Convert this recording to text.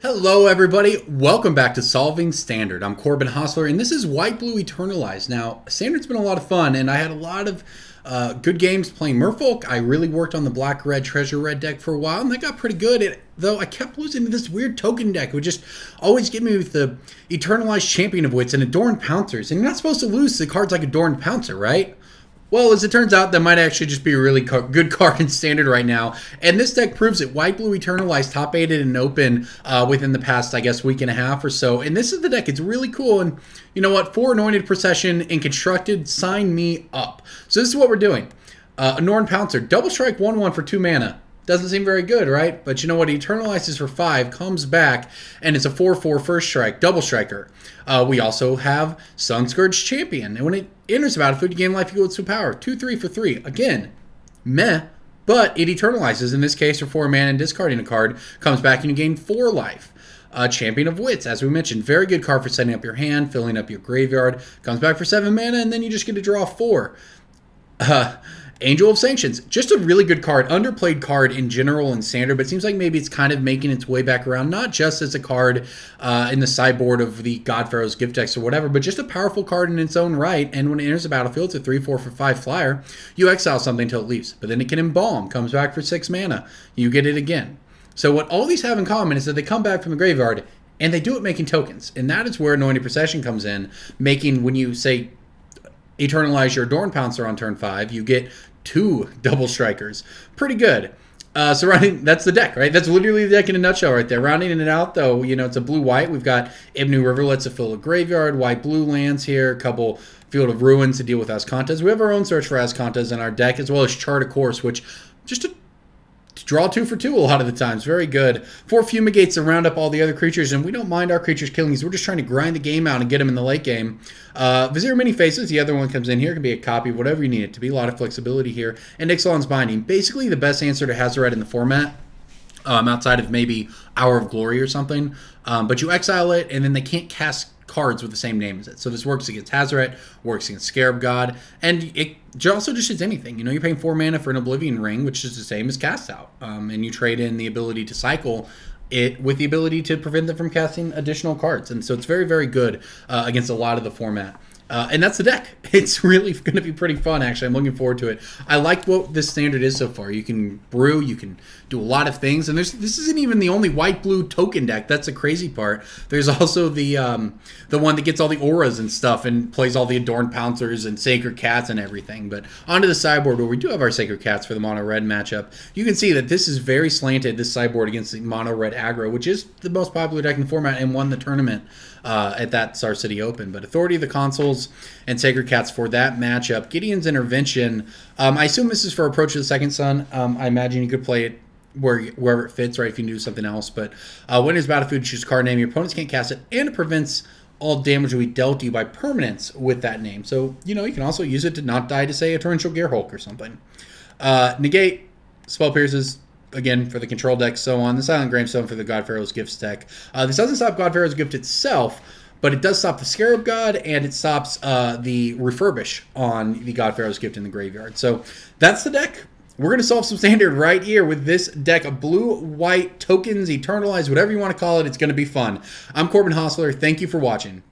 Hello everybody, welcome back to Solving Standard. I'm Corbin Hostler and this is White Blue Eternalize. Now, Standard's been a lot of fun and I had a lot of good games playing Merfolk. I really worked on the Black-Red Treasure Red deck for a while and that got pretty good. Though I kept losing to this weird token deck. It would just always get me with the Eternalized Champion of Wits and Adorned Pouncers. And you're not supposed to lose to cards like Adorned Pouncer, right? Well, as it turns out, that might actually just be a really good card in Standard right now. And this deck proves it. White Blue Eternalize top-aided and open within the past, I guess, week and a half or so. And this is the deck. It's really cool. And you know what? 4 Anointed Procession and Constructed, sign me up. So this is what we're doing. Adorned Pouncer. Double Strike 1/1 for 2 mana. Doesn't seem very good, right? But you know what? He Eternalizes for 5, comes back, and it's a 4/4 first strike, double striker. We also have Sunscourge Champion. And when it enters the battlefield, you gain life equal to power. 2/3 for 3. Again, meh, but it Eternalizes, in this case, for 4 mana and discarding a card. Comes back and you gain 4 life. Champion of Wits, as we mentioned. Very good card for setting up your hand, filling up your graveyard. Comes back for 7 mana, and then you just get to draw 4. Angel of Sanctions, just a really good card, underplayed card in general in Standard, but it seems like maybe it's kind of making its way back around, not just as a card in the sideboard of the God Pharaoh's gift decks or whatever, but just a powerful card in its own right, and when it enters the battlefield, it's a 3/4 for 5 flyer, you exile something until it leaves, but then it can embalm, comes back for 6 mana, you get it again. So what all these have in common is that they come back from the graveyard, and they do it making tokens, and that is where Anointed Procession comes in, making, when you say, Eternalize your Adorned Pouncer on turn 5, you get 2 double strikers. Pretty good. So rounding, that's the deck, right? That's literally the deck in a nutshell right there. Rounding it out, though, you know, it's a blue-white. We've got Ibnu Riverlets to fill a graveyard, white-blue lands here, a couple Field of Ruins to deal with Azkantas. We have our own search for Azkantas in our deck, as well as Chart a Course, which just to draw 2 for 2 a lot of the times. Very good. 4 Fumigates to round up all the other creatures, and we don't mind our creatures killing these. We're just trying to grind the game out and get them in the late game. Vizier Many Faces, the other one comes in here. It can be a copy of whatever you need it to be. A lot of flexibility here. And Ixalan's Binding. Basically the best answer to Hazoret in the format. Outside of maybe Hour of Glory or something. But you exile it, and then they can't cast cards with the same name as it. So this works against Hazoret, works against Scarab God, and it also just hits anything. You know, you're paying 4 mana for an Oblivion Ring, which is the same as Cast Out. And you trade in the ability to cycle it with the ability to prevent them from casting additional cards. And so it's very, very good against a lot of the format. And that's the deck. It's really going to be pretty fun, actually. I'm looking forward to it. I like what this Standard is so far. You can brew, you can do a lot of things, and this isn't even the only white-blue token deck. That's the crazy part. There's also the one that gets all the auras and stuff and plays all the Adorned Pouncers and Sacred Cats and everything. But onto the sideboard, where we do have our Sacred Cats for the mono-red matchup, you can see that this is very slanted, this sideboard, against the mono-red aggro, which is the most popular deck in the format and won the tournament at that Star City Open. But Authority of the Consuls and Sacred Cats for that matchup. Gideon's Intervention. I assume this is for Approach of the Second Sun. I imagine you could play it wherever it fits, right, if you can do something else. But when it's battlefield, choose a card name. Your opponents can't cast it, and it prevents all damage to be dealt to you by permanents with that name. So, you know, you can also use it to not die to, say, a Torrential Gearhulk or something. Negate, Spell Pierces, again, for the control deck, so on. The Silent Gravestone for the God Pharaoh's Gifts deck. This doesn't stop God Pharaoh's Gift itself, but it does stop the Scarab God, and it stops the Refurbish on the God Pharaoh's Gift in the graveyard. So that's the deck. We're going to solve some Standard right here with this deck of blue, white, tokens, Eternalize, whatever you want to call it. It's going to be fun. I'm Corbin Hostler. Thank you for watching.